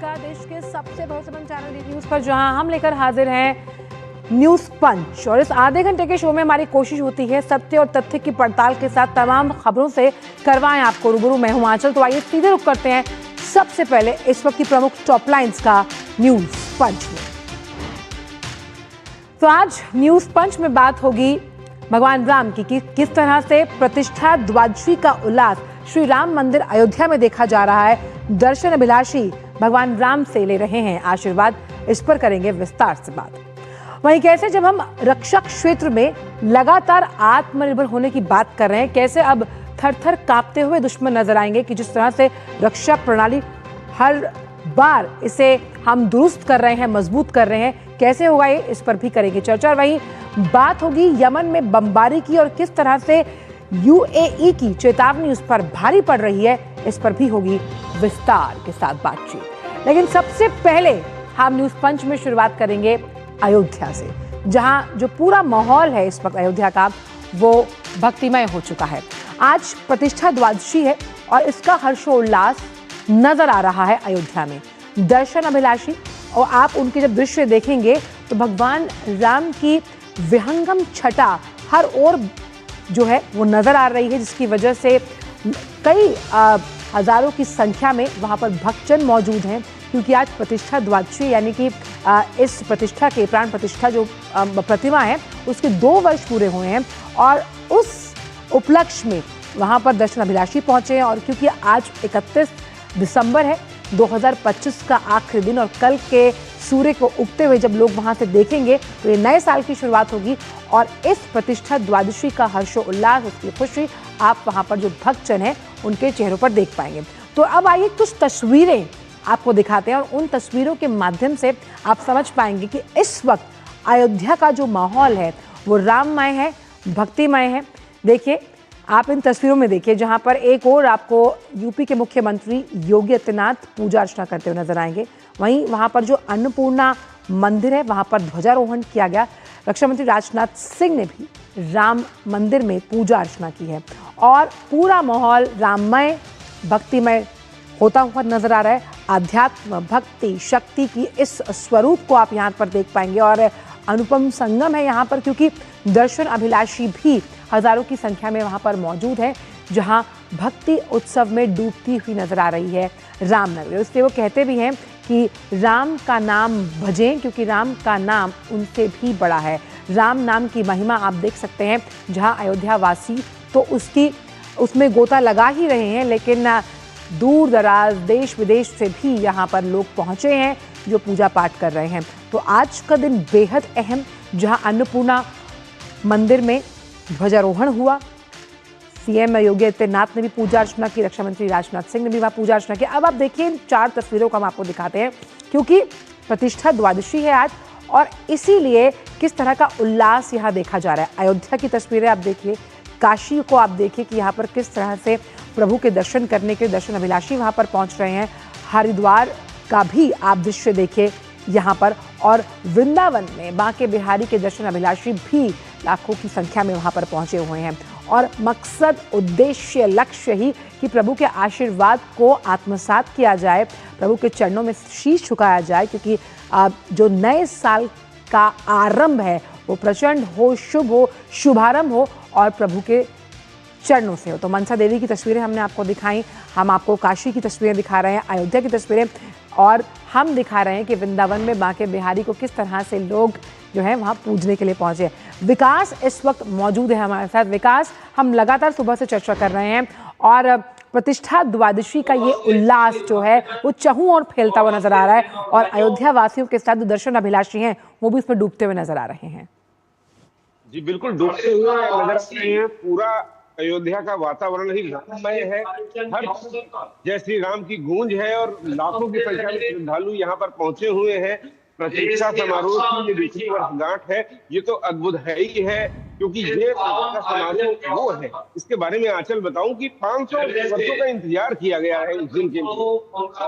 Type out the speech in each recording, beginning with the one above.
नमस्कार। देश के सबसे भरोसेमंद चैनल डी न्यूज पर जहां हम लेकर हाजिर हैं न्यूज पंच, और इस आधे घंटे के शो में हमारी कोशिश होती है सत्य और तथ्य की पड़ताल के साथ तमाम खबरों से करवाएं आपको रूबरू। मैं हूं आंचल। तो आइए सीधे रुख करते हैं सबसे पहले इस वक्त की प्रमुख टॉप लाइंस का न्यूज पंच में। तो आज न्यूज पंच में बात होगी भगवान राम की कि किस तरह से प्रतिष्ठा द्वादशी का उल्लास श्री राम मंदिर अयोध्या में देखा जा रहा है। दर्शन अभिलाषी भगवान राम से ले रहे हैं आशीर्वाद, इस पर करेंगे विस्तार से बात। वहीं कैसे जब हम रक्षा क्षेत्र में लगातार आत्मनिर्भर होने की बात कर रहे हैं, कैसे अब थर थर कांपते हुए दुश्मन नजर आएंगे कि जिस तरह से रक्षा प्रणाली हर बार इसे हम दुरुस्त कर रहे हैं, मजबूत कर रहे हैं, कैसे होगा ये, इस पर भी करेंगे चर्चा। और वहीं बात होगी यमन में बमबारी की और किस तरह से यूएई की चेतावनी उस पर भारी पड़ रही है, इस पर भी होगी विस्तार के साथ बातचीत। लेकिन सबसे पहले हम न्यूज पंच में शुरुआत करेंगे अयोध्या से, जहां जो पूरा माहौल है इस वक्त अयोध्या का वो भक्तिमय हो चुका है। आज प्रतिष्ठा द्वादशी है और इसका हर्षोल्लास नजर आ रहा है अयोध्या में। दर्शन अभिलाषी और आप उनके जब दृश्य देखेंगे तो भगवान राम की विहंगम छटा हर ओर जो है वो नजर आ रही है, जिसकी वजह से कई हजारों की संख्या में वहां पर भक्तजन मौजूद हैं, क्योंकि आज प्रतिष्ठा द्वादशी यानी कि इस प्रतिष्ठा के प्राण प्रतिष्ठा जो प्रतिमा है उसके 2 वर्ष पूरे हुए हैं और उस उपलक्ष्य में वहां पर दर्शन अभिलाषी पहुंचे हैं। और क्योंकि आज 31 दिसंबर है 2025 का आखिरी दिन, और कल के सूर्य को उगते हुए जब लोग वहां से देखेंगे तो ये नए साल की शुरुआत होगी और इस प्रतिष्ठा द्वादशी का हर्षोल्लास, उसकी खुशी आप वहां पर जो भक्तजन हैं उनके चेहरों पर देख पाएंगे। तो अब आइए कुछ तस्वीरें आपको दिखाते हैं और उन तस्वीरों के माध्यम से आप समझ पाएंगे कि इस वक्त अयोध्या का जो माहौल है वो राममय है, भक्तिमय है। देखिए, आप इन तस्वीरों में देखिए जहां पर एक और आपको यूपी के मुख्यमंत्री योगी आदित्यनाथ पूजा अर्चना करते हुए नजर आएंगे। वहीं वहां पर जो अन्नपूर्णा मंदिर है वहां पर ध्वजारोहण किया गया। रक्षा मंत्री राजनाथ सिंह ने भी राम मंदिर में पूजा अर्चना की है और पूरा माहौल राममय, भक्तिमय होता हुआ नजर आ रहा है। आध्यात्म, भक्ति, शक्ति की इस स्वरूप को आप यहाँ पर देख पाएंगे और अनुपम संगम है यहाँ पर, क्योंकि दर्शन अभिलाषी भी हजारों की संख्या में वहाँ पर मौजूद है, जहाँ भक्ति उत्सव में डूबती हुई नजर आ रही है रामनगरी। इसलिए वो कहते भी हैं कि राम का नाम भजें, क्योंकि राम का नाम उनसे भी बड़ा है। राम नाम की महिमा आप देख सकते हैं, जहाँ अयोध्या वासी तो उसमें गोता लगा ही रहे हैं, लेकिन दूर दराज देश विदेश से भी यहाँ पर लोग पहुँचे हैं जो पूजा पाठ कर रहे हैं। तो आज का दिन बेहद अहम, जहाँ अन्नपूर्णा मंदिर में ध्वजारोहण हुआ, सीएम योगी आदित्यनाथ ने भी पूजा अर्चना की, रक्षा मंत्री राजनाथ सिंह ने भी वहाँ पूजा अर्चना की। अब आप देखिए इन 4 तस्वीरों को हम आपको दिखाते हैं, क्योंकि प्रतिष्ठा द्वादशी है आज और इसीलिए किस तरह का उल्लास यहाँ देखा जा रहा है। अयोध्या की तस्वीरें आप देखिए, काशी को आप देखिए कि यहाँ पर किस तरह से प्रभु के दर्शन करने के दर्शन अभिलाषी वहाँ पर पहुँच रहे हैं। हरिद्वार का भी आप दृश्य देखिए यहाँ पर, और वृंदावन में बांके बिहारी के दर्शन अभिलाषी भी लाखों की संख्या में वहाँ पर पहुँचे हुए हैं। और मकसद, उद्देश्य, लक्ष्य ही कि प्रभु के आशीर्वाद को आत्मसात किया जाए, प्रभु के चरणों में शीश झुकाया जाए, क्योंकि जो नए साल का आरंभ है वो प्रचंड हो, शुभ हो, शुभारंभ हो और प्रभु के चरणों से हो। तो मनसा देवी की तस्वीरें हमने आपको दिखाई, हम आपको काशी की तस्वीरें दिखा रहे हैं, अयोध्या की तस्वीरें, और हम दिखा रहे हैं कि वृंदावन में बांके बिहारी को किस तरह से लोग जो है वहाँ पूजने के लिए पहुँचे। विकास इस वक्त मौजूद है हमारे साथ। विकास, हम लगातार सुबह से चर्चा कर रहे हैं और प्रतिष्ठा द्वादशी का ये उल्लास जो है वो चहुं ओर फैलता हुआ नजर आ रहा है और अयोध्या वासियों के साथ जो दर्शन अभिलाषी हैं वो भी इसमें डूबते हुए नजर आ रहे हैं। जी बिल्कुल, डूबते हुए नजर आ रहे हैं। पूरा अयोध्या का वातावरण ही राममय है। हर जय श्री राम की गूंज है और लाखों की संख्या में श्रद्धालु यहाँ पर पहुंचे हुए हैं। प्रतिष्ठा समारोह की ये दूसरी वर्षगांठ है, ये तो अद्भुत है ही है, क्योंकि ये प्रतिष्ठा समारोह वो है, इसके बारे में आंचल बताऊं कि 500 वर्षों का इंतजार किया गया है इस दिन के लिए।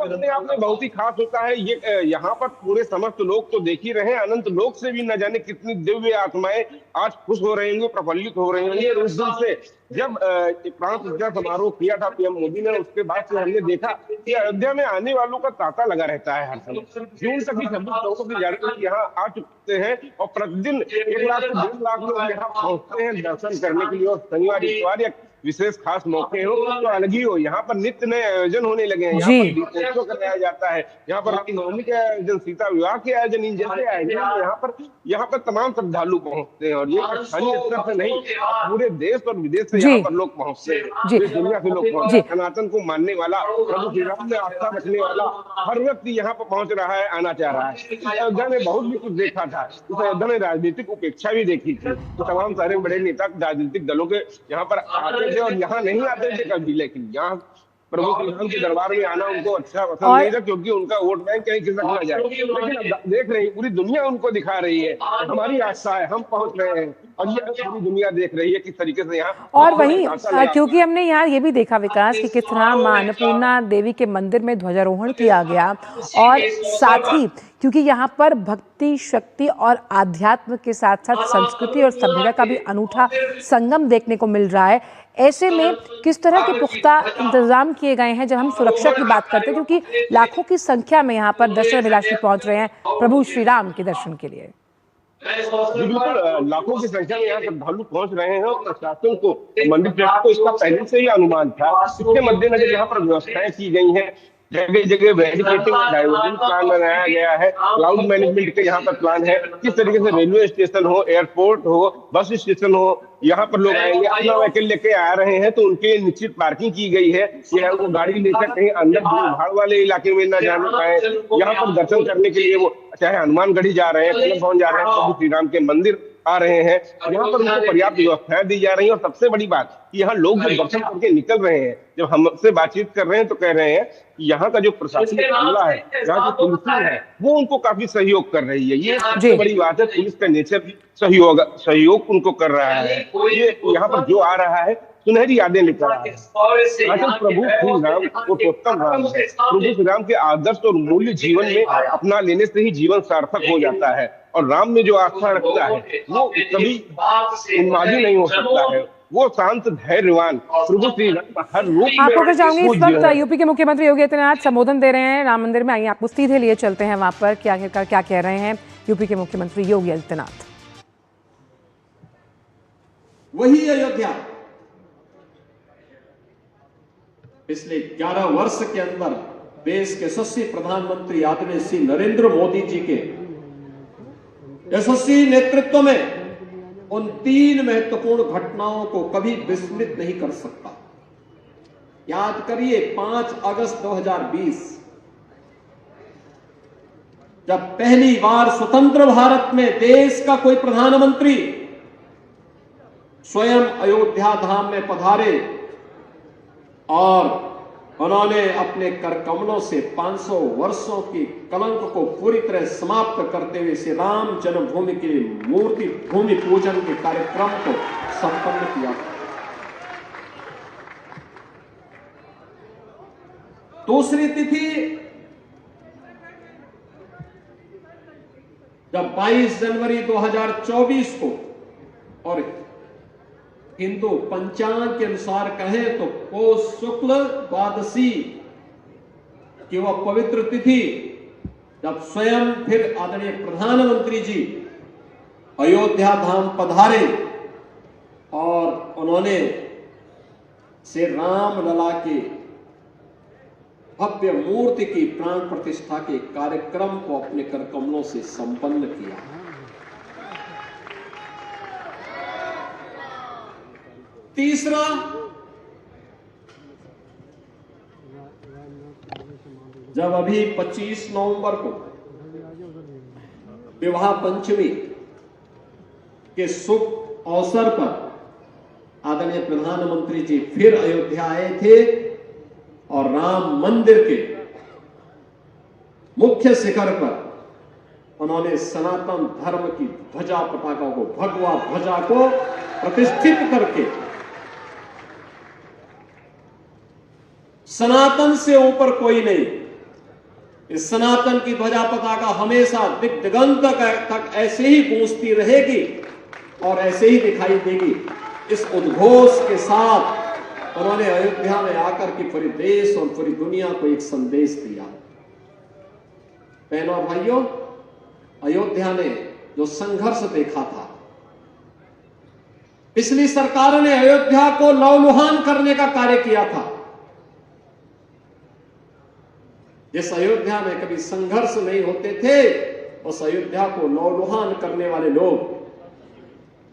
अपने आप में बहुत ही खास होता है ये। यहाँ पर पूरे समस्त लोग तो देख ही रहे हैं, अनंत लोक से भी न जाने कितनी दिव्य आत्माएं आज खुश हो रहे होंगे, प्रफुल्लित हो रहे होंगे उस दिन से जब प्राण प्रतिष्ठा समारोह किया था पीएम मोदी ने, उसके बाद से हमने देखा कि अयोध्या में आने वालों का तांता लगा रहता है हर समय। जून तक ही 26 लोगों की जानकारी यहाँ आ चुके हैं और प्रतिदिन 1 लाख से 1.5 लाख लोग यहाँ पहुंचते हैं दर्शन करने के लिए। और शनिवार इतवार या विशेष खास मौके हो तो अलग ही हो, यहाँ पर नित्य नए आयोजन होने लगे हैं। यहाँ पर दीपोत्सव कराया जाता है, यहाँ पर रामनवमी के आयोजन, सीता विवाह के आयोजन, इन जैसे आयोजन यहाँ पर तमाम श्रद्धालु पहुंचते हैं। और ये स्थानीय स्तर से नहीं, पूरे देश और विदेश से यहाँ पर लोग पहुंचते हैं, पूरी दुनिया से लोग पहुंचते हैं। सनातन को मानने वाला, प्रभु श्री राम में आस्था रखने वाला हर व्यक्ति यहाँ पर पहुंच रहा है, आना चाह रहा है। अयोध्या में बहुत भी कुछ देखा था, इस अयोध्या में राजनीतिक उपेक्षा भी देखी थी। तो तमाम सारे बड़े नेता राजनीतिक दलों के यहाँ पर आते थे और यहाँ नहीं आते थे कभी, लेकिन यहाँ प्रभु श्री राम के दरबार में आना उनको अच्छा पसंद नहीं था, क्योंकि उनका वोट बैंक कहीं खिसक ना जाए। लेकिन अब देख रही, पूरी दुनिया उनको दिखा रही है, हमारी आस्था है, हम पहुंच रहे हैं और ये पूरी दुनिया देख रही है किस तरीके से यहाँ। और वहीं क्योंकि हमने यहाँ ये भी देखा विकास कि किस तरह मां अन्नपूर्णा देवी के मंदिर में ध्वजारोहण किया गया, और साथ ही क्योंकि यहाँ पर भक्ति, शक्ति और आध्यात्म के साथ साथ संस्कृति और सभ्यता का भी अनूठा संगम देखने को मिल रहा है। ऐसे में किस तरह के पुख्ता इंतजाम किए गए हैं जब हम सुरक्षा की बात करते हैं, क्योंकि लाखों की संख्या में यहाँ पर दर्शन अभिलाषी पहुंच रहे हैं प्रभु श्री राम के दर्शन के लिए। बिल्कुल, लाखों की संख्या में यहाँ श्रद्धालु पहुंच रहे हैं और प्रशासन को, मंदिर ट्रस्ट को इसका पहले से ही अनुमान था। इसके मद्देनजर यहाँ पर व्यवस्थाएं की गई हैं, जगह जगह वेरिफिकेटिंग डाइवर्जन प्लान बनाया गया है, क्लाउड मैनेजमेंट के यहाँ पर प्लान है, किस तरीके से रेलवे स्टेशन हो, एयरपोर्ट हो, बस स्टेशन हो, यहाँ पर लोग आएंगे, अपना व्हीकल लेके आ रहे हैं तो उनके लिए निश्चित पार्किंग की गई है कि वो गाड़ी लेकर कहीं अंदर भीड़ भाड़ वाले इलाके में ना जाने पाए। यहाँ पर दर्शन करने के लिए वो चाहे हनुमानगढ़ी जा रहे हैं, कलम भवन जा रहे हैं, प्रभु श्री राम के मंदिर आ रहे हैं, यहाँ पर उनको पर्याप्त व्यवस्थाएं दी जा रही हैं। और सबसे बड़ी बात कि यहाँ लोग जब दर्शन करके निकल रहे हैं, जब हमसे बातचीत कर रहे हैं तो कह रहे हैं कि यहाँ का जो प्रशासनिक अमला है, यहाँ की पुलिस है, वो उनको काफी सहयोग कर रही है। ये सबसे बड़ी बात है, पुलिस का नेचर भी सहयोग उनको कर रहा है। ये यहाँ पर जो आ रहा है सुनहरी यादें लेकर आ रहा है। प्रभु श्री राम पुरुषोत्तम राम है, प्रभु श्री राम के आदर्श और मूल्य जीवन में अपना लेने से ही जीवन सार्थक हो जाता है। और राम में जो आस्था रखता है वो कभी उन्मादी नहीं हो सकता है, वो शांत धैर्यवान प्रभु श्री राम हर रूप में। आपको क्या चाहूंगी, इस वक्त यूपी के मुख्यमंत्री योगी आदित्यनाथ संबोधन दे रहे हैं राम मंदिर में। आइए आपको सीधे लिए चलते हैं वहां पर, क्या आखिरकार क्या कह रहे हैं यूपी के मुख्यमंत्री योगी आदित्यनाथ। वही अयोध्या पिछले 11 वर्ष के अंदर देश के यशस्वी प्रधानमंत्री आदरणीय श्री नरेंद्र मोदी जी के यशस्वी नेतृत्व में उन 3 महत्वपूर्ण घटनाओं को कभी विस्मृत नहीं कर सकता। याद करिए 5 अगस्त 2020, जब पहली बार स्वतंत्र भारत में देश का कोई प्रधानमंत्री स्वयं अयोध्या धाम में पधारे और उन्होंने अपने कर कमलों से 500 वर्षों की कलंक को पूरी तरह समाप्त करते हुए श्री राम जन्मभूमि के मूर्ति भूमि पूजन के कार्यक्रम को संपन्न किया। दूसरी तिथि जब 22 जनवरी 2024 को, और हिंदू पंचांग के अनुसार कहें तो पौष शुक्ल द्वादशी की वह पवित्र तिथि, जब स्वयं फिर आदरणीय प्रधानमंत्री जी अयोध्या धाम पधारे और उन्होंने श्री राम लला के भव्य मूर्ति की प्राण प्रतिष्ठा के कार्यक्रम को अपने कर कमलों से संपन्न किया। तीसरा, जब अभी 25 नवंबर को विवाह पंचमी के शुभ अवसर पर आदरणीय प्रधानमंत्री जी फिर अयोध्या आए थे और राम मंदिर के मुख्य शिखर पर उन्होंने सनातन धर्म की ध्वजा पताका को, भगवा ध्वजा को प्रतिष्ठित करके सनातन से ऊपर कोई नहीं, इस सनातन की ध्वजा पताका हमेशा दिग दिगंत तक ऐसे ही गूंजती रहेगी और ऐसे ही दिखाई देगी। इस उद्घोष के साथ उन्होंने अयोध्या में आकर के पूरे देश और पूरी दुनिया को एक संदेश दिया। बहनों और भाइयों, अयोध्या ने जो संघर्ष देखा था, पिछली सरकार ने अयोध्या को लहूलुहान करने का कार्य किया था। जिस अयोध्या में कभी संघर्ष नहीं होते थे, उस अयोध्या को लहूलुहान करने वाले लोग,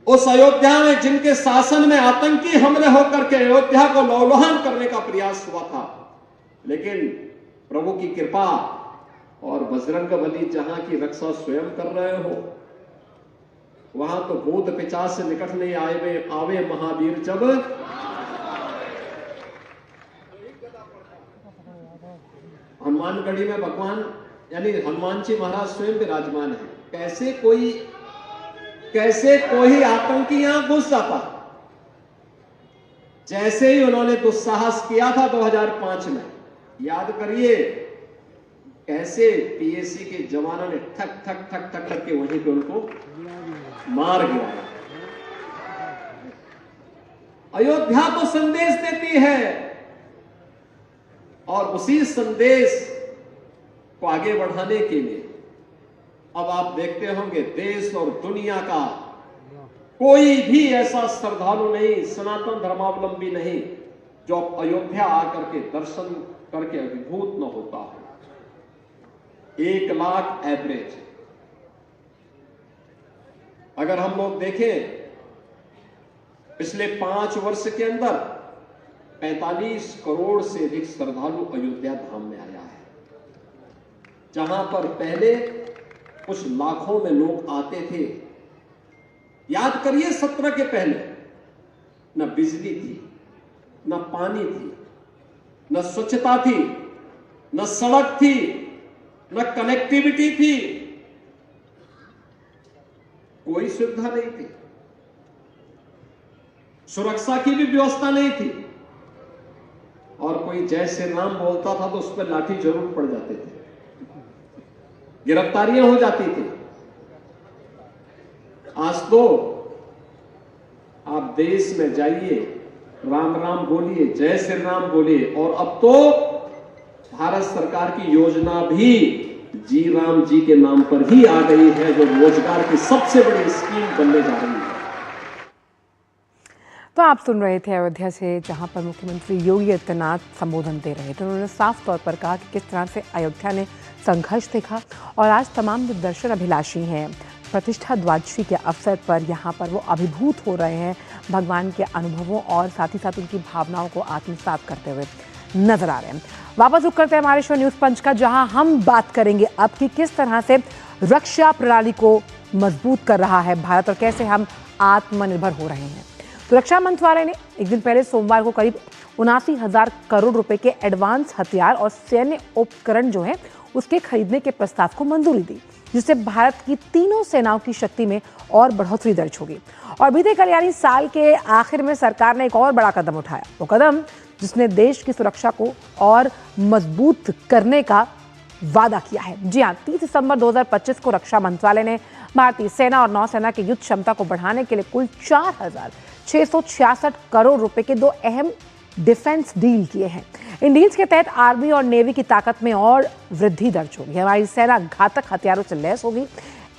उस अयोध्या में जिनके शासन में आतंकी हमले होकर के अयोध्या को लहूलुहान करने का प्रयास हुआ था, लेकिन प्रभु की कृपा और बजरंगबली जहां की रक्षा स्वयं कर रहे हो, वहां तो भूत पिशाच से निकट नहीं आवे महावीर जब हनुमानगढ़ी में भगवान यानी हनुमान जी महाराज स्वयं विराजमान है। कैसे कोई आतंकी यहां घुस जाता। जैसे ही उन्होंने दुस्साहस किया था 2005 में, याद करिए कैसे पीएसी के जवानों ने ठक ठक ठक ठक करके वहीं पे उनको मार गिराया। अयोध्या तो संदेश देती है और उसी संदेश को आगे बढ़ाने के लिए अब आप देखते होंगे देश और दुनिया का कोई भी ऐसा श्रद्धालु नहीं, सनातन धर्मावलंबी नहीं, जो अयोध्या आकर के दर्शन करके अभिभूत न होता हो। 1 लाख एवरेज। अगर हम लोग देखें पिछले 5 वर्ष के अंदर 45 करोड़ से अधिक श्रद्धालु अयोध्या धाम में आया है। जहां पर पहले कुछ लाखों में लोग आते थे। याद करिए 17 के पहले न बिजली थी, न पानी थी, न स्वच्छता थी, न सड़क थी, न कनेक्टिविटी थी, कोई सुविधा नहीं थी, सुरक्षा की भी व्यवस्था नहीं थी, और कोई जय श्री राम बोलता था तो उस पर लाठी जरूर पड़ जाते थे, गिरफ्तारियां हो जाती थी। आज तो आप देश में जाइए, राम राम बोलिए, जय श्री राम बोलिए, और अब तो भारत सरकार की योजना भी जी राम जी के नाम पर ही आ गई है, जो रोजगार की सबसे बड़ी स्कीम बनने जा रही है। तो आप सुन रहे थे अयोध्या से, जहां पर मुख्यमंत्री योगी आदित्यनाथ संबोधन दे रहे थे। उन्होंने साफ तौर पर कहा कि किस तरह से अयोध्या ने संघर्ष देखा और आज तमाम जो दर्शन अभिलाषी हैं प्रतिष्ठा द्वादशी के अवसर पर यहाँ पर वो अभिभूत हो रहे हैं, भगवान के अनुभवों और साथ ही साथ उनकी भावनाओं को आत्मसात करते हुए नजर आ रहे हैं। वापस रुक करते हैं हमारे शो न्यूज़ पंच का, जहां हम बात करेंगे अब कि किस तरह से रक्षा प्रणाली को मजबूत कर रहा है भारत और कैसे हम आत्मनिर्भर हो रहे हैं। तो रक्षा मंत्रालय ने एक दिन पहले सोमवार को करीब 79,000 करोड़ रुपए के एडवांस हथियार और सैन्य उपकरण जो है उसके खरीदने के प्रस्ताव को मंजूरी दी, जिससे भारत की तीनों सेनाओं की शक्ति में और बढ़ोतरी दर्ज होगी। और बीते कल यानी साल के आखिर में सरकार ने एक और बड़ा कदम उठाया, वो कदम जिसने देश की सुरक्षा को और मजबूत करने का वादा किया है। जी हाँ, 30 दिसंबर 2025 को रक्षा मंत्रालय ने भारतीय सेना और नौसेना की युद्ध क्षमता को बढ़ाने के लिए कुल 4,666 करोड़ रुपए के 2 अहम डिफेंस डील किए हैं। इन डील्स के तहत आर्मी और नेवी की ताकत में और वृद्धि दर्ज होगी। हमारी सेना घातक हथियारों से लैस होगी।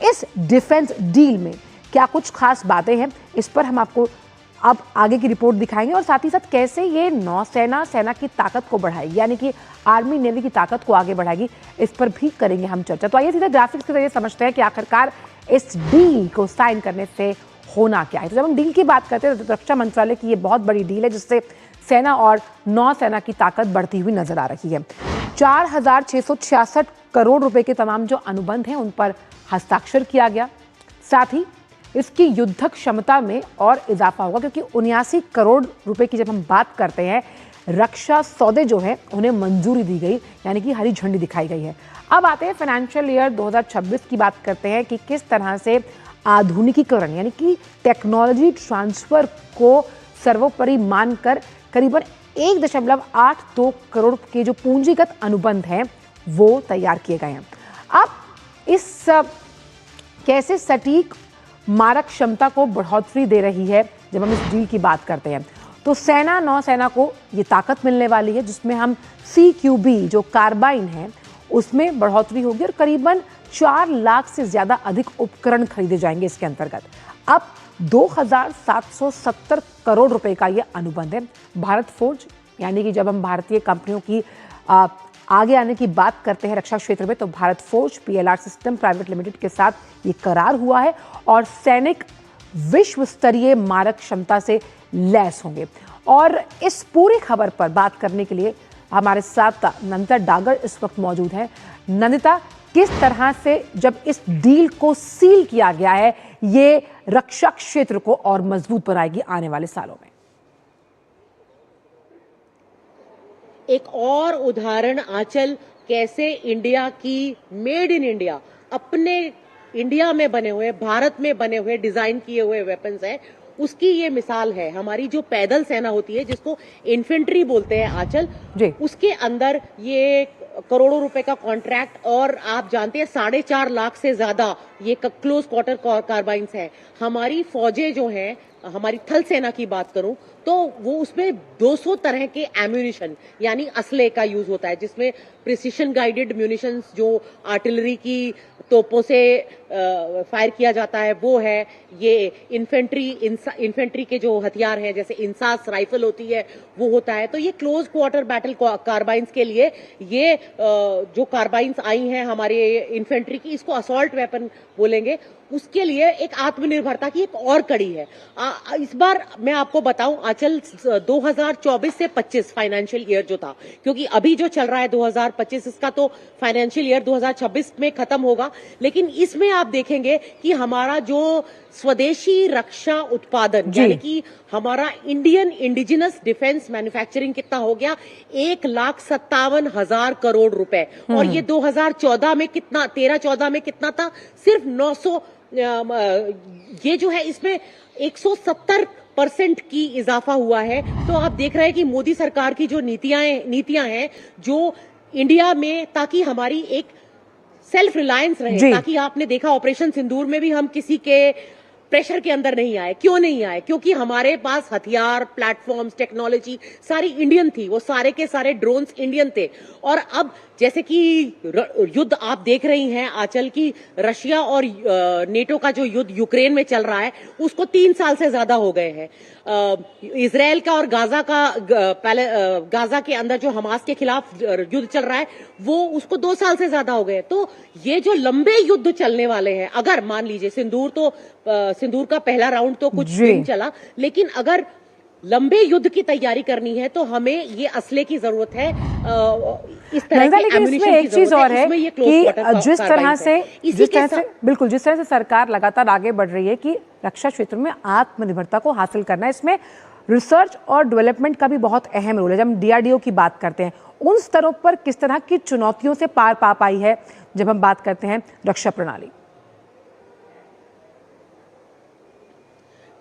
इस डिफेंस डील में क्या कुछ खास बातें हैं, इस पर हम आपको अब आगे की रिपोर्ट दिखाएंगे और साथ ही साथ कैसे ये नौसेना सेना की ताकत को बढ़ाएगी, यानी कि आर्मी नेवी की ताकत को आगे बढ़ाएगी, इस पर भी करेंगे हम चर्चा। तो आइए सीधे ग्राफिक्स के जरिए समझते हैं कि आखिरकार इस डील को साइन करने से होना क्या है। तो जब हम डील की बात करते हैं तो रक्षा मंत्रालय की ये बहुत बड़ी डील है, जिससे सेना और नौसेना की ताकत बढ़ती हुई नजर आ रही है। 4,666 करोड़ रुपए के तमाम जो अनुबंध हैं उन पर हस्ताक्षर किया गया। साथ ही इसकी युद्धक क्षमता में और इजाफा होगा, क्योंकि 79 करोड़ रुपए की जब हम बात करते हैं, रक्षा सौदे जो है उन्हें मंजूरी दी गई, यानी कि हरी झंडी दिखाई गई है। अब आते हैं फाइनेंशियल ईयर 2026 की बात करते हैं कि किस तरह से आधुनिकीकरण यानी कि टेक्नोलॉजी ट्रांसफर को सर्वोपरि मानकर करीबन 1.82 करोड़ के जो पूंजीगत अनुबंध हैं वो तैयार किए गए हैं। अब इस कैसे सटीक मारक क्षमता को बढ़ोतरी दे रही है। जब हम इस डील की बात करते हैं तो सेना, नौसेना को ये ताकत मिलने वाली है, जिसमें हम CQB जो कार्बाइन है उसमें बढ़ोतरी होगी और करीबन 4 लाख से ज़्यादा अधिक उपकरण खरीदे जाएंगे इसके अंतर्गत। अब 2770 करोड़ रुपए का ये अनुबंध है। भारत फोर्ज, यानी कि जब हम भारतीय कंपनियों की आगे आने की बात करते हैं रक्षा क्षेत्र में, तो Bharat forge PLR system private limited के साथ ये करार हुआ है और सैनिक विश्व स्तरीय मारक क्षमता से लैस होंगे। और इस पूरी खबर पर बात करने के लिए हमारे साथ नंदिता डागर इस वक्त मौजूद है। नंदिता, किस तरह से जब इस डील को सील किया गया है ये रक्षा क्षेत्र को और मजबूत बनाएगी आने वाले सालों में? एक और उदाहरण आंचल, कैसे इंडिया की मेड इन इंडिया, अपने इंडिया में बने हुए, भारत में बने हुए, डिजाइन किए हुए वेपन्स हैं, उसकी ये मिसाल है। हमारी जो पैदल सेना होती है जिसको इन्फेंट्री बोलते हैं आंचल, उसके अंदर ये करोड़ों रुपए का कॉन्ट्रैक्ट, और आप जानते हैं 4.5 लाख से ज्यादा ये क्लोज क्वार्टर कार्बाइन्स है। हमारी फौजें जो हैं, हमारी थल सेना की बात करूं तो वो उसमें 200 तरह के एम्यूनिशन यानी असले का यूज होता है, जिसमें प्रिसिशन गाइडेड म्यूनिशंस जो आर्टिलरी की तोपों से फायर किया जाता है वो है, ये इन्फेंट्री के जो हथियार हैं जैसे इंसास राइफल होती है वो होता है। तो ये क्लोज क्वार्टर बैटल कार्बाइन्स के लिए ये जो कार्बाइन्स आई हैं हमारे इन्फेंट्री की, इसको असॉल्ट वेपन बोलेंगे, उसके लिए एक आत्मनिर्भरता की एक और कड़ी है। इस बार मैं आपको बताऊं आंचल, 2024 से 25 फाइनेंशियल ईयर जो था, क्योंकि अभी जो चल रहा है 2025, इसका तो फाइनेंशियल ईयर 2026 में खत्म होगा, लेकिन इसमें आप देखेंगे कि हमारा जो स्वदेशी रक्षा उत्पादन यानी कि हमारा इंडियन इंडिजिनस डिफेंस मैन्युफैक्चरिंग कितना हो गया, 1,57,000 करोड़ रुपए। और ये 2014 में कितना, 13-14 में कितना था, सिर्फ 900। ये जो है इसमें 170% की इजाफा हुआ है। तो आप देख रहे हैं कि मोदी सरकार की जो नीतियां हैं जो इंडिया में, ताकि हमारी एक सेल्फ रिलायंस रहे, ताकि आपने देखा ऑपरेशन सिंदूर में भी हम किसी के प्रेशर के अंदर नहीं आए। क्यों नहीं आए? क्योंकि हमारे पास हथियार, प्लेटफॉर्म्स, टेक्नोलॉजी सारी इंडियन थी, वो सारे के सारे ड्रोन्स इंडियन थे। और अब जैसे कि युद्ध आप देख रही हैं आंचल की, रशिया और नेटो का जो युद्ध यूक्रेन में चल रहा है उसको 3 साल से ज्यादा हो गए हैं। इजराइल का और गाजा का, पहले गाजा के अंदर जो हमास के खिलाफ युद्ध चल रहा है वो उसको 2 साल से ज्यादा हो गए। तो ये जो लंबे युद्ध चलने वाले हैं, अगर मान लीजिए सिंदूर का पहला राउंड तो कुछ दिन चला, लेकिन अगर लंबे युद्ध की तैयारी करनी है तो हमें ये असले की जरूरत है, इस तरह की एम्यूनिशन की चीज और है कि जिस तरह से सरकार लगातार आगे बढ़ रही है कि रक्षा क्षेत्र में आत्मनिर्भरता को हासिल करना है, इसमें रिसर्च और डेवलपमेंट का भी बहुत अहम रोल है। जब हम DRDO की बात करते हैं, उन स्तरों पर किस तरह की चुनौतियों से पार पा पाई है जब हम बात करते हैं रक्षा प्रणाली?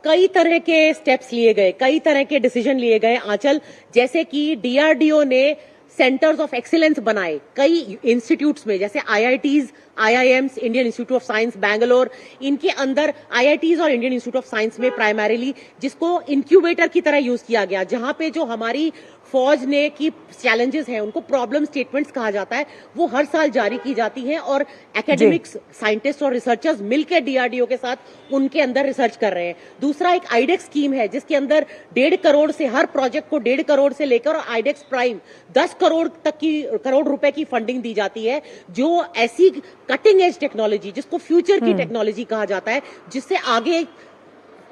कई तरह के स्टेप्स लिए गए, कई तरह के डिसीजन लिए गए आंचल, जैसे कि DRDO ने सेंटर्स ऑफ एक्सीलेंस बनाए कई इंस्टीट्यूट्स में, जैसे IITs, IIMs, Indian institute of science Bangalore, इनके अंदर IITs और इंडियन इंस्टीट्यूट ऑफ साइंस में प्राइमरीली जिसको इंक्यूबेटर की तरह यूज किया गया, जहां पे जो हमारी फौज ने की चैलेंजेस हैं उनको प्रॉब्लम स्टेटमेंट्स कहा जाता है, वो हर साल जारी की जाती हैं और एकेडमिक्स, साइंटिस्ट और रिसर्चर्स मिलकर DRDO के साथ उनके अंदर रिसर्च कर रहे हैं। दूसरा एक आईडेक्स स्कीम है जिसके अंदर 1.5 करोड़ से, हर प्रोजेक्ट को 1.5 करोड़ से लेकर आईडेक्स प्राइम 10 करोड़ रुपए की फंडिंग दी जाती है, जो ऐसी कटिंग एज टेक्नोलॉजी जिसको फ्यूचर की टेक्नोलॉजी कहा जाता है, जिससे आगे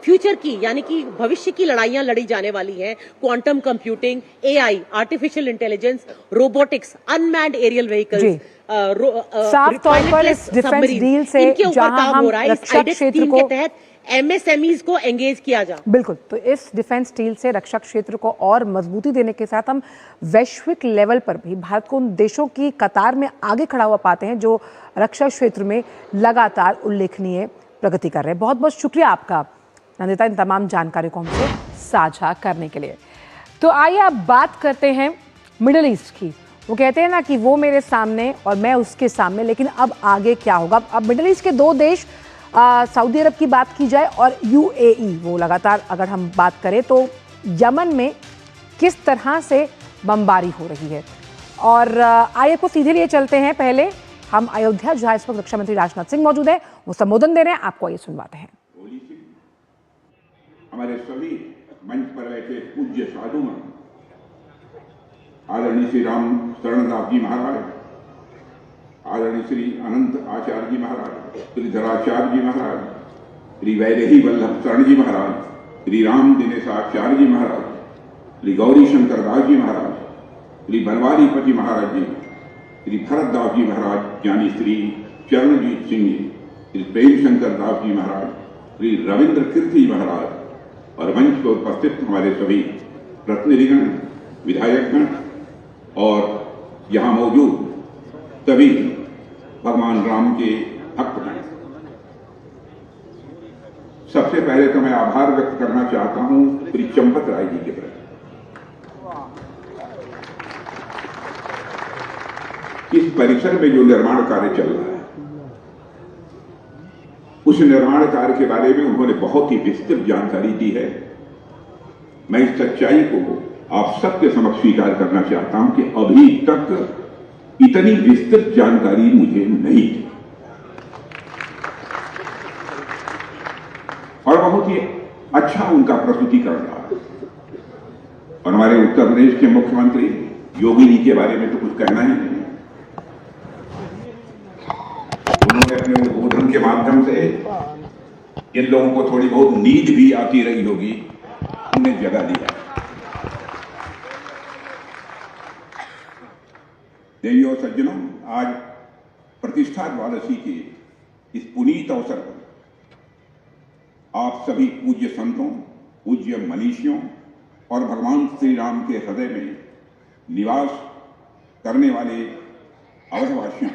फ्यूचर की यानी कि भविष्य की लड़ाइयां लड़ी जाने वाली हैं, quantum computing, AI, artificial intelligence, robotics, unmanned aerial vehicles, साफ तौर पर इस डिफेंस डील से इनके ऊपर काम हो रहा है। इस रक्षा आईडेक्स क्षेत्र स्कीम को के तहत MSMEs को एंगेज किया जा। बिल्कुल, तो इस डिफेंस डील से रक्षा क्षेत्र को और मजबूती देने के साथ हम वैश्विक लेवल पर भी भारत को उन देशों की कतार में आगे खड़ा हुआ पाते हैं जो रक्षा क्षेत्र में लगातार उल्लेखनीय प्रगति कर रहे हैं। बहुत बहुत शुक्रिया आपका नंदिता, इन तमाम जानकारी को हमसे साझा करने के लिए। तो आइए अब बात करते हैं मिडिल ईस्ट की। वो कहते हैं ना कि वो मेरे सामने और मैं उसके सामने, लेकिन अब आगे क्या होगा? अब मिडिल ईस्ट के 2 देश सऊदी अरब की बात की जाए और यूएई, वो लगातार अगर हम बात करें तो यमन में किस तरह से बमबारी हो रही है। और आइए को सीधे लिए चलते हैं। पहले हम अयोध्या, जहां इस वक्त रक्षा मंत्री राजनाथ सिंह मौजूद हैं, वो संबोधन दे रहे हैं, आपको ये सुनवाते हैं। हमारे सभी मंच पर बैठे पूज्य साधु आदरणीय श्री राम शरणदास जी महाराज, आदरणीय श्री अनंत आचार्य जी महाराज, श्री धराचार्य जी महाराज, श्री वैदेही वल्लभ शरण जी महाराज, श्री राम दिनेशाचार्य जी महाराज, श्री गौरी शंकर दास जी महाराज, श्री बनवारी पति महाराज जी, श्री भरत दास जी महाराज, ज्ञानी श्री चरणजीत सिंह जी, श्री प्रेम शंकर दास जी महाराज, श्री रविंद्र कीर्ति महाराज और मंच पर उपस्थित हमारे सभी प्रतिनिधिगण, विधायकगण और यहाँ मौजूद सभी भगवान राम के भक्तगण, सबसे पहले तो मैं आभार व्यक्त करना चाहता हूं श्री चंपत राय जी के प्रति। इस परिसर में जो निर्माण कार्य चल रहा है, उस निर्माण कार्य के बारे में उन्होंने बहुत ही विस्तृत जानकारी दी है। मैं इस सच्चाई को आप सबके समक्ष स्वीकार करना चाहता हूं कि अभी तक इतनी विस्तृत जानकारी मुझे नहीं थी और बहुत ही अच्छा उनका प्रस्तुतिकरण रहा। और हमारे उत्तर प्रदेश के मुख्यमंत्री योगी जी के बारे में तो कुछ कहना ही नहीं। उन्होंने अपने उद्बोधन के माध्यम से इन लोगों को थोड़ी बहुत नींद भी आती रही होगी, उन्हें जगा दिया। देवियों और सज्जनों, आज प्रतिष्ठा द्वादशी के इस पुनीत अवसर पर आप सभी पूज्य संतों, पूज्य मनीषियों और भगवान श्री राम के हृदय में निवास करने वाले अवधवासियों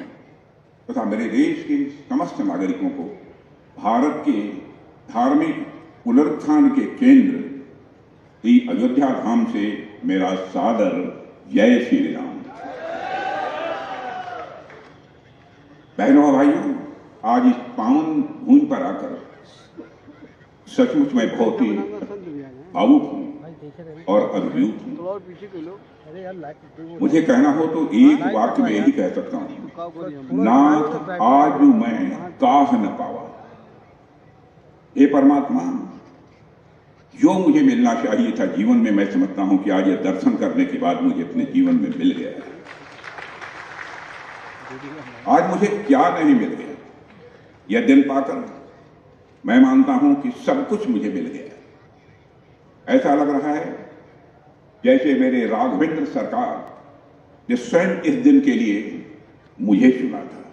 तथा मेरे देश के समस्त नागरिकों को भारत के धार्मिक पुनरुत्थान के केंद्र श्री अयोध्या धाम से मेरा सादर जय श्री राम। बहनों और भाइयों, आज इस पावन भूमि पर आकर सचमुच मैं बहुत ही भावुक हूं और अभिभूत हूं। मुझे कहना हो तो एक वाक्य में यही कह सकता हूं, नाथ आज मैं काह न पावा। हे परमात्मा, जो मुझे मिलना चाहिए था जीवन में, मैं समझता हूं कि आज ये दर्शन करने के बाद मुझे अपने जीवन में मिल गया है। आज मुझे क्या नहीं मिल गया, यह दिन पाकर मैं मानता हूं कि सब कुछ मुझे मिल गया। ऐसा लग रहा है जैसे मेरे राघवेंद्र सरकार ने स्वयं इस दिन के लिए मुझे चुना था,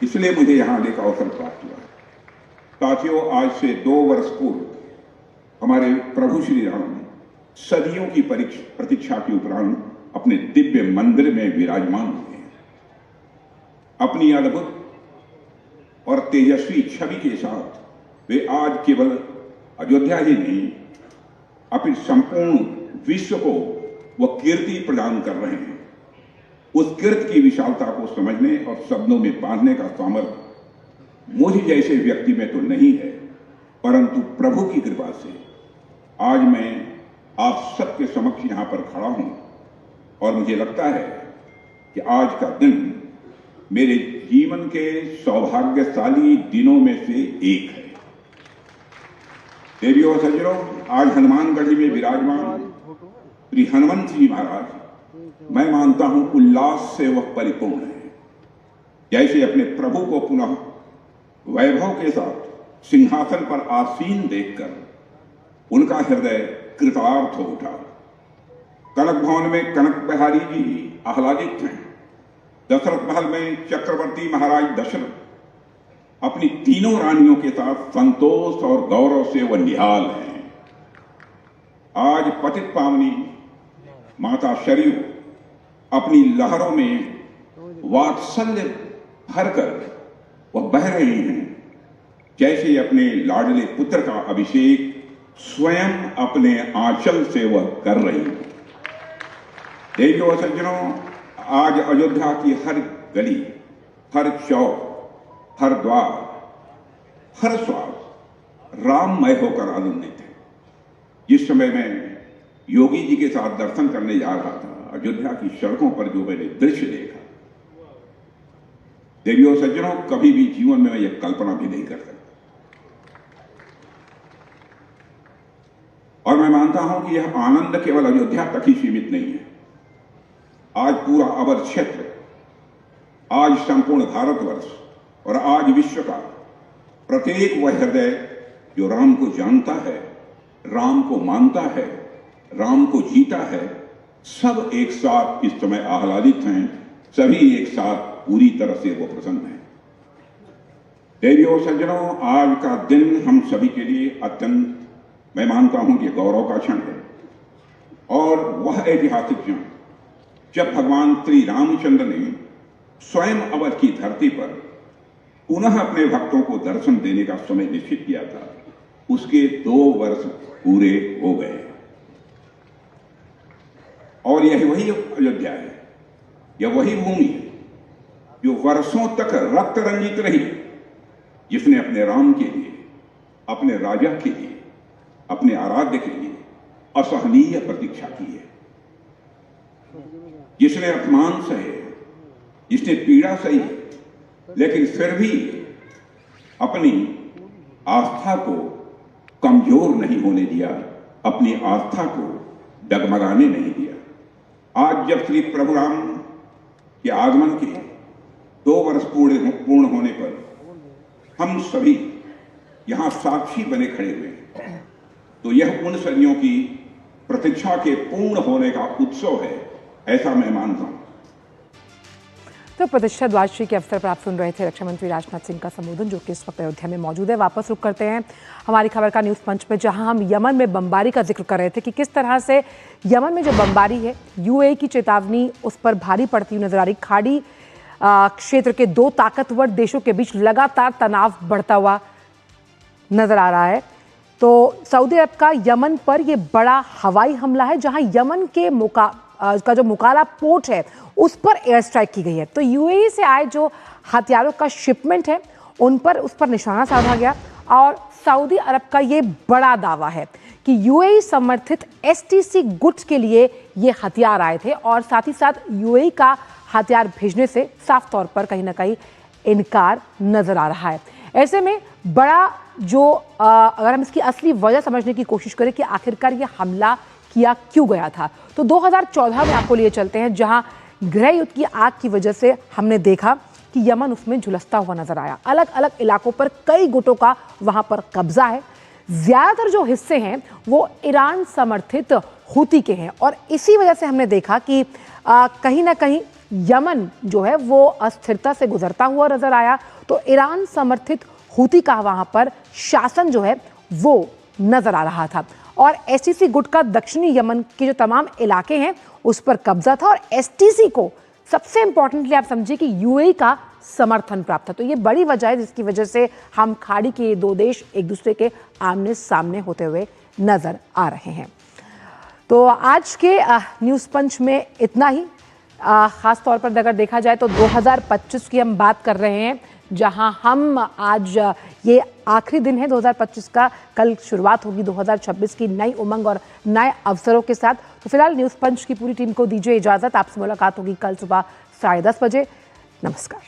इसलिए मुझे यहां आने का अवसर प्राप्त हुआ। साथियों, आज से 2 वर्ष पूर्व हमारे प्रभु श्री राम सदियों की प्रतीक्षा के उपरांत अपने दिव्य मंदिर में विराजमान हुए। अपनी अद्भुत और तेजस्वी छवि के साथ वे आज केवल अयोध्या ही नहीं, अपने संपूर्ण विश्व को वह कीर्ति प्रदान कर रहे हैं। उस कीर्ति की विशालता को समझने और शब्दों में बांधने का सामर्थ्य मुझ जैसे व्यक्ति में तो नहीं है, परंतु प्रभु की कृपा से आज मैं आप सबके समक्ष यहां पर खड़ा हूं और मुझे लगता है कि आज का दिन मेरे जीवन के सौभाग्यशाली दिनों में से एक है। देवियों और सज्जनों, आज हनुमानगढ़ी में विराजमान श्री हनुमंत जी महाराज, मैं मानता हूं उल्लास से वह परिपूर्ण है। जैसे अपने प्रभु को पुनः वैभव के साथ सिंहासन पर आसीन देखकर उनका हृदय कृतार्थ हो उठा। कनक भवन में कनक बिहारी जी आह्लादित हैं। दशरथ महल में चक्रवर्ती महाराज दशरथ अपनी तीनों रानियों के साथ संतोष और गौरव से वह निहाल हैं। आज पतित पावनी माता शरीर अपनी लहरों में वात्सल्य भरकर वह बह रही हैं, जैसे अपने लाडले पुत्र का अभिषेक स्वयं अपने आंचल से वह कर रही है। देवियों और सज्जनों, आज अयोध्या की हर गली, हर चौक, हर द्वार, हर श्वास राममय होकर आनंदित है। जिस समय मैं योगी जी के साथ दर्शन करने जा रहा था, अयोध्या की सड़कों पर जो मैंने दृश्य देखा, देवियों सज्जनों, कभी भी जीवन में मैं यह कल्पना भी नहीं कर सकता। और मैं मानता हूं कि यह आनंद केवल अयोध्या तक ही सीमित नहीं है। आज पूरा अवध क्षेत्र, आज संपूर्ण भारतवर्ष और आज विश्व का प्रत्येक वह हृदय जो राम को जानता है, राम को मानता है, राम को जीता है, सब एक साथ इस समय आह्लादित हैं। सभी एक साथ पूरी तरह से वो प्रसन्न हैं। देवियों सज्जनों, आज का दिन हम सभी के लिए अत्यंत, मैं मानता हूं कि गौरव का क्षण है। और वह ऐतिहासिक क्षण जब भगवान श्री रामचंद्र ने स्वयं अवध की धरती पर पुनः अपने भक्तों को दर्शन देने का समय निश्चित किया था, उसके 2 वर्ष पूरे हो गए। और यह वही अयोध्या है, यह वही भूमि है जो वर्षों तक रक्त रंजित रही, जिसने अपने राम के लिए, अपने राजा के लिए, अपने आराध्य के लिए असहनीय प्रतीक्षा की है, जिसने अपमान सहे, जिसने पीड़ा सही, लेकिन फिर भी अपनी आस्था को कमजोर नहीं होने दिया, अपनी आस्था को डगमगाने नहीं दिया। आज जब श्री प्रभु राम के आगमन के 2 वर्ष पूर्ण होने पर हम सभी यहां साक्षी बने खड़े हुए हैं, तो यह उन सदियों की प्रतीक्षा के पूर्ण होने का उत्सव है, ऐसा मैं मानता हूं। तो प्रतिष्ठा द्वादशी के अवसर पर आप सुन रहे थे रक्षा मंत्री राजनाथ सिंह का संबोधन, जो कि इस वक्त अयोध्या में मौजूद है। वापस रुक करते हैं हमारी खबर का न्यूज़ पंच में, जहां हम यमन में बमबारी का जिक्र कर रहे थे कि किस तरह से यमन में जो बमबारी है, यूएई की चेतावनी उस पर भारी पड़ती हुई नजर आ रही। खाड़ी क्षेत्र के 2 ताकतवर देशों के बीच लगातार तनाव बढ़ता हुआ नजर आ रहा है। तो सऊदी अरब का यमन पर यह बड़ा हवाई हमला है, जहां यमन के का जो मुकाला पोर्ट है उस पर एयर स्ट्राइक की गई है। तो यूएई से आए जो हथियारों का शिपमेंट है उन पर निशाना साधा गया। और सऊदी अरब का ये बड़ा दावा है कि यूएई समर्थित एसटीसी गुड्स के लिए ये हथियार आए थे, और साथ ही साथ यूएई का हथियार भेजने से साफ तौर पर कहीं ना कहीं इनकार नजर आ रहा है। ऐसे में बड़ा जो अगर हम इसकी असली वजह समझने की कोशिश करें कि आखिरकार ये हमला किया क्यों गया था, तो 2014 में आपको लिए चलते हैं, जहां गृह युद्ध की आग की वजह से हमने देखा कि यमन उसमें झुलसता हुआ नजर आया। अलग अलग इलाकों पर कई गुटों का वहां पर कब्जा है। ज्यादातर जो हिस्से हैं वो ईरान समर्थित हूती के हैं, और इसी वजह से हमने देखा कि कहीं ना कहीं यमन जो है वो अस्थिरता से गुजरता हुआ नजर आया। तो ईरान समर्थित हूती का वहां पर शासन जो है वो नजर आ रहा था, और एसटीसी गुट का दक्षिणी यमन के जो तमाम इलाके हैं उस पर कब्जा था, और एसटीसी को सबसे इंपॉर्टेंटली आप समझिए कि यूएई का समर्थन प्राप्त था। तो ये बड़ी वजह है जिसकी वजह से हम खाड़ी के 2 देश एक दूसरे के आमने सामने होते हुए नजर आ रहे हैं। तो आज के न्यूज़ पंच में इतना ही। खास तौर पर अगर देखा जाए तो 2025 की हम बात कर रहे हैं, जहां हम आज ये आखिरी दिन है 2025 का, कल शुरुआत होगी 2026 की नई उमंग और नए अवसरों के साथ। तो फिलहाल न्यूज़ पंच की पूरी टीम को दीजिए इजाजत। आपसे मुलाकात होगी कल सुबह 10:30 बजे। नमस्कार।